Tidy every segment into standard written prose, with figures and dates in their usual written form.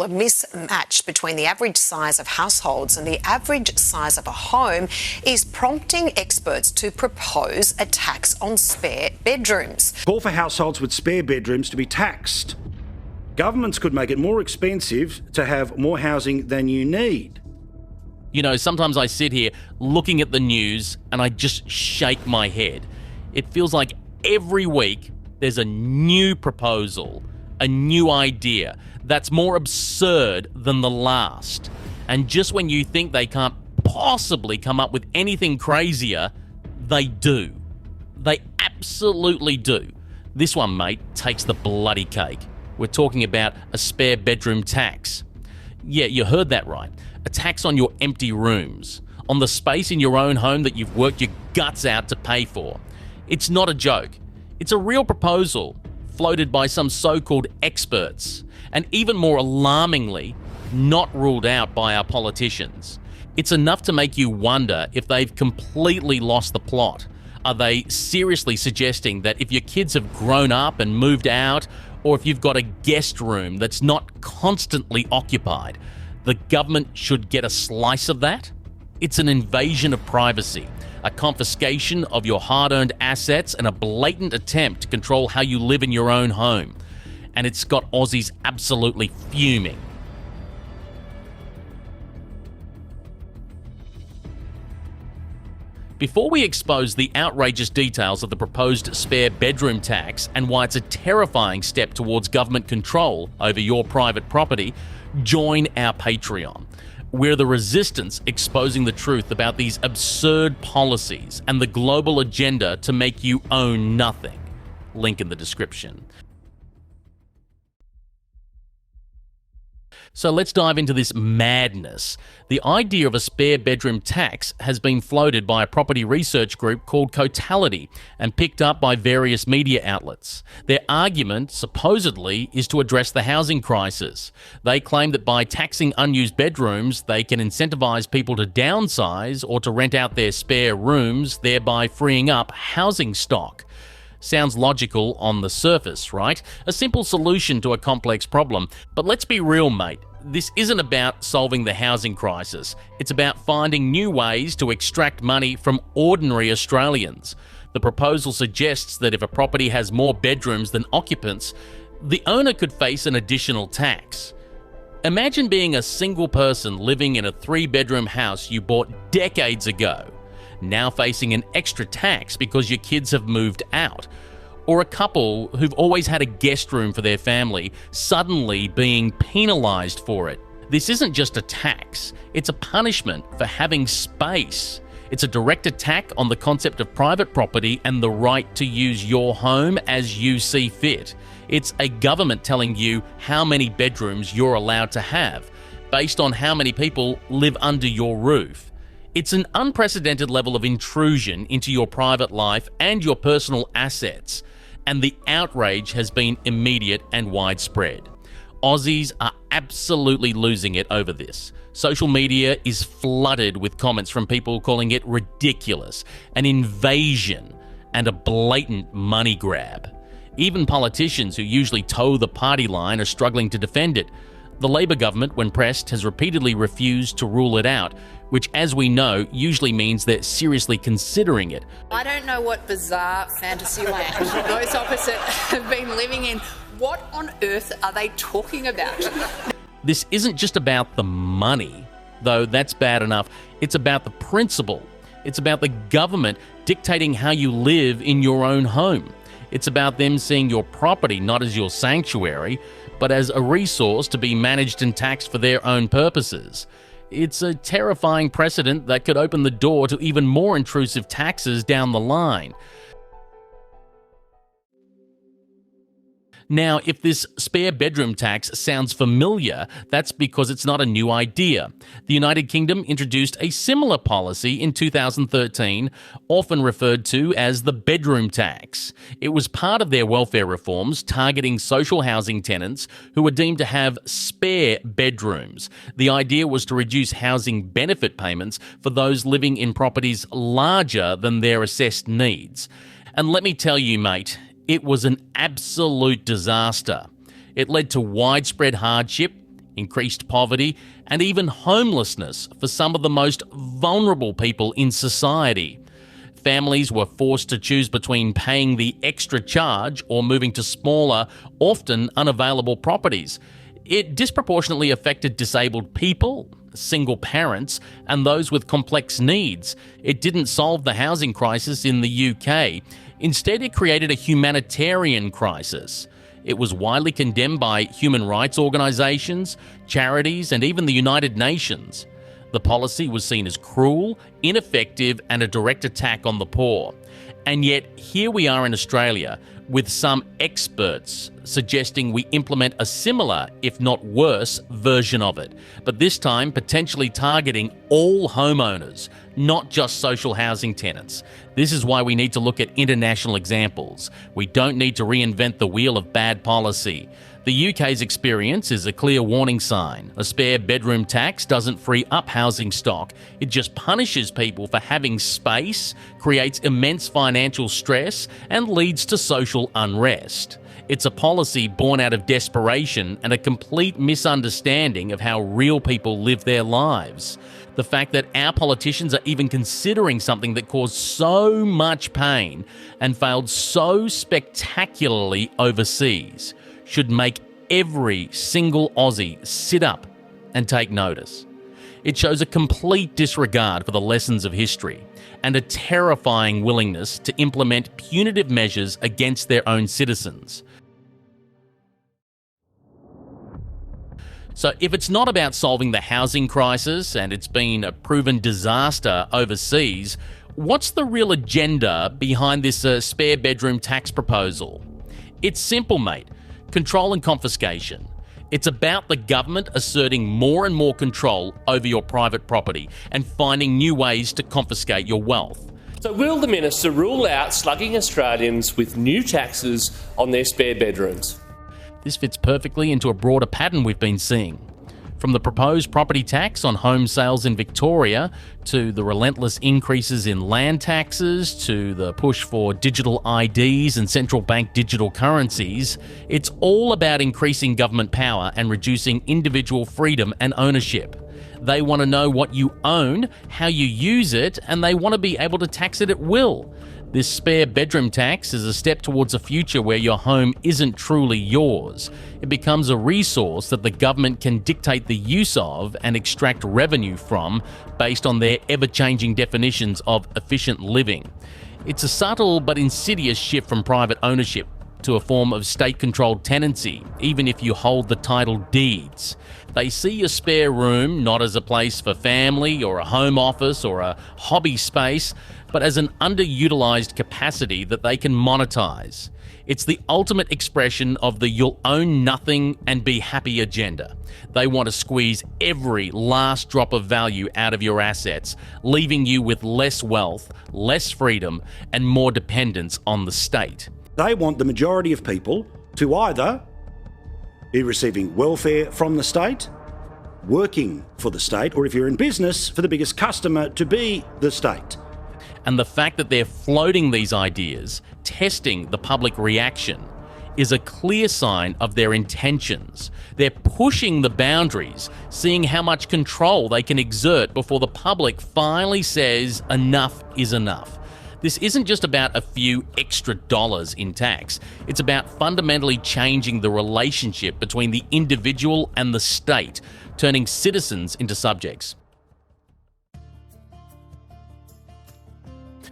a mismatch between the average size of households and the average size of a home is prompting experts to propose a tax on spare bedrooms. Call for households with spare bedrooms to be taxed. Governments could make it more expensive to have more housing than you need. You know, sometimes I sit here looking at the news and I just shake my head. It feels like every week there's a new proposal, a new idea that's more absurd than the last. And just when you think they can't possibly come up with anything crazier, they do. They absolutely do. This one, mate, takes the bloody cake. We're talking about a spare bedroom tax. Yeah, you heard that right. A tax on your empty rooms, on the space in your own home that you've worked your guts out to pay for. It's not a joke. It's a real proposal floated by some so-called experts, and even more alarmingly, not ruled out by our politicians. It's enough to make you wonder if they've completely lost the plot. Are they seriously suggesting that if your kids have grown up and moved out, or if you've got a guest room that's not constantly occupied, the government should get a slice of that? It's an invasion of privacy, a confiscation of your hard-earned assets, and a blatant attempt to control how you live in your own home. And it's got Aussies absolutely fuming. Before we expose the outrageous details of the proposed spare bedroom tax and why it's a terrifying step towards government control over your private property, join our Patreon. We're the resistance exposing the truth about these absurd policies and the global agenda to make you own nothing. Link in the description. So let's dive into this madness. The idea of a spare bedroom tax has been floated by a property research group called Cotality and picked up by various media outlets. Their argument, supposedly, is to address the housing crisis. They claim that by taxing unused bedrooms, they can incentivize people to downsize or to rent out their spare rooms, thereby freeing up housing stock. Sounds logical on the surface, right? A simple solution to a complex problem. But let's be real, mate. This isn't about solving the housing crisis. It's about finding new ways to extract money from ordinary Australians. The proposal suggests that if a property has more bedrooms than occupants, the owner could face an additional tax. Imagine being a single person living in a 3-bedroom house you bought decades ago, now facing an extra tax because your kids have moved out. Or a couple who've always had a guest room for their family suddenly being penalised for it. This isn't just a tax, it's a punishment for having space. It's a direct attack on the concept of private property and the right to use your home as you see fit. It's a government telling you how many bedrooms you're allowed to have, based on how many people live under your roof. It's an unprecedented level of intrusion into your private life and your personal assets, and the outrage has been immediate and widespread. Aussies are absolutely losing it over this. Social media is flooded with comments from people calling it ridiculous, an invasion, and a blatant money grab. Even politicians who usually toe the party line are struggling to defend it. The Labor government, when pressed, has repeatedly refused to rule it out, which, as we know, usually means they're seriously considering it. I don't know what bizarre fantasy land those opposite have been living in. What on earth are they talking about? This isn't just about the money, though that's bad enough. It's about the principle. It's about the government dictating how you live in your own home. It's about them seeing your property not as your sanctuary, but as a resource to be managed and taxed for their own purposes. It's a terrifying precedent that could open the door to even more intrusive taxes down the line. Now, if this spare bedroom tax sounds familiar, that's because it's not a new idea. The United Kingdom introduced a similar policy in 2013, often referred to as the bedroom tax. It was part of their welfare reforms targeting social housing tenants who were deemed to have spare bedrooms. The idea was to reduce housing benefit payments for those living in properties larger than their assessed needs. And let me tell you, mate, it was an absolute disaster. It led to widespread hardship, increased poverty, and even homelessness for some of the most vulnerable people in society. Families were forced to choose between paying the extra charge or moving to smaller, often unavailable properties. It disproportionately affected disabled people, single parents, and those with complex needs. It didn't solve the housing crisis in the UK. Instead, it created a humanitarian crisis. It was widely condemned by human rights organisations, charities, and even the United Nations. The policy was seen as cruel, ineffective, and a direct attack on the poor. And yet, here we are in Australia, with some experts suggesting we implement a similar, if not worse, version of it, but this time potentially targeting all homeowners, not just social housing tenants. This is why we need to look at international examples. We don't need to reinvent the wheel of bad policy. The UK's experience is a clear warning sign. A spare bedroom tax doesn't free up housing stock. It just punishes people for having space, creates immense financial stress, and leads to social unrest. It's a policy born out of desperation and a complete misunderstanding of how real people live their lives. The fact that our politicians are even considering something that caused so much pain and failed so spectacularly overseas should make every single Aussie sit up and take notice. It shows a complete disregard for the lessons of history and a terrifying willingness to implement punitive measures against their own citizens. So if it's not about solving the housing crisis, and it's been a proven disaster overseas, what's the real agenda behind this spare bedroom tax proposal? It's simple, mate. Control and confiscation. It's about the government asserting more and more control over your private property and finding new ways to confiscate your wealth. So will the Minister rule out slugging Australians with new taxes on their spare bedrooms? This fits perfectly into a broader pattern we've been seeing. From the proposed property tax on home sales in Victoria, to the relentless increases in land taxes, to the push for digital IDs and central bank digital currencies, it's all about increasing government power and reducing individual freedom and ownership. They want to know what you own, how you use it, and they want to be able to tax it at will. This spare bedroom tax is a step towards a future where your home isn't truly yours. It becomes a resource that the government can dictate the use of and extract revenue from based on their ever-changing definitions of efficient living. It's a subtle but insidious shift from private ownership to a form of state-controlled tenancy, even if you hold the title deeds. They see your spare room not as a place for family or a home office or a hobby space, but as an underutilised capacity that they can monetize. It's the ultimate expression of the you'll own nothing and be happy agenda. They want to squeeze every last drop of value out of your assets, leaving you with less wealth, less freedom, and more dependence on the state. They want the majority of people to either be receiving welfare from the state, working for the state, or if you're in business, for the biggest customer to be the state. And the fact that they're floating these ideas, testing the public reaction, is a clear sign of their intentions. They're pushing the boundaries, seeing how much control they can exert before the public finally says enough is enough. This isn't just about a few extra dollars in tax. It's about fundamentally changing the relationship between the individual and the state, turning citizens into subjects.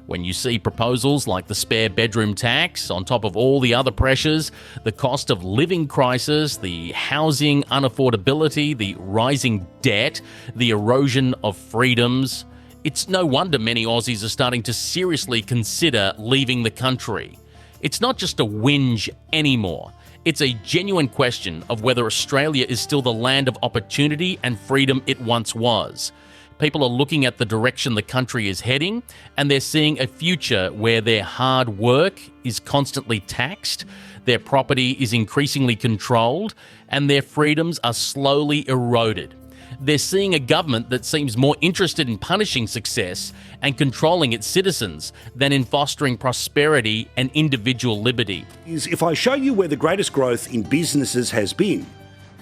When you see proposals like the spare bedroom tax, on top of all the other pressures, the cost of living crisis, the housing unaffordability, the rising debt, the erosion of freedoms, it's no wonder many Aussies are starting to seriously consider leaving the country. It's not just a whinge anymore. It's a genuine question of whether Australia is still the land of opportunity and freedom it once was. People are looking at the direction the country is heading, and they're seeing a future where their hard work is constantly taxed, their property is increasingly controlled, and their freedoms are slowly eroded. They're seeing a government that seems more interested in punishing success and controlling its citizens than in fostering prosperity and individual liberty. If I show you where the greatest growth in businesses has been,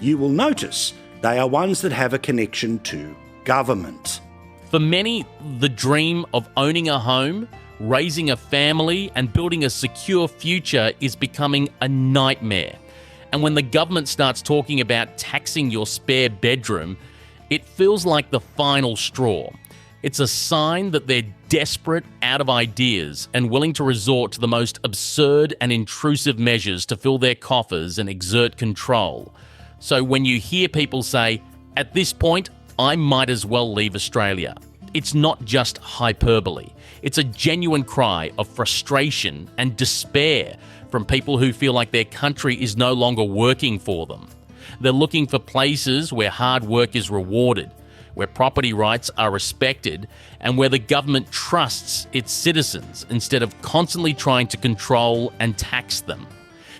you will notice They are ones that have a connection to government. For many, the dream of owning a home, raising a family and building a secure future is becoming a nightmare. And when the government starts talking about taxing your spare bedroom, it feels like the final straw. It's a sign that they're desperate, out of ideas, and willing to resort to the most absurd and intrusive measures to fill their coffers and exert control. So when you hear people say, "At this point, I might as well leave Australia," it's not just hyperbole. It's a genuine cry of frustration and despair from people who feel like their country is no longer working for them. They're looking for places where hard work is rewarded, where property rights are respected, and where the government trusts its citizens instead of constantly trying to control and tax them.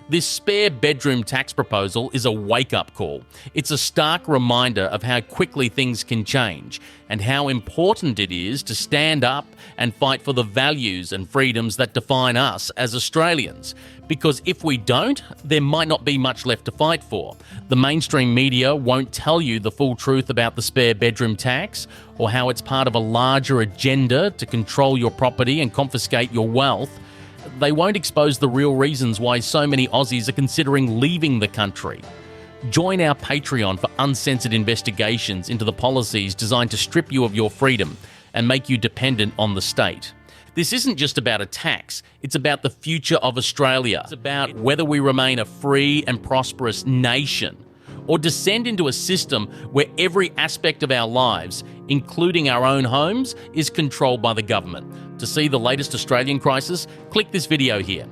This spare bedroom tax proposal is a wake-up call. It's a stark reminder of how quickly things can change and how important it is to stand up and fight for the values and freedoms that define us as Australians. Because if we don't, there might not be much left to fight for. The mainstream media won't tell you the full truth about the spare bedroom tax or how it's part of a larger agenda to control your property and confiscate your wealth. They won't expose the real reasons why so many Aussies are considering leaving the country. Join our Patreon for uncensored investigations into the policies designed to strip you of your freedom and make you dependent on the state. This isn't just about a tax, it's about the future of Australia. It's about whether we remain a free and prosperous nation or descend into a system where every aspect of our lives, including our own homes, is controlled by the government. To see the latest Australian crisis, click this video here.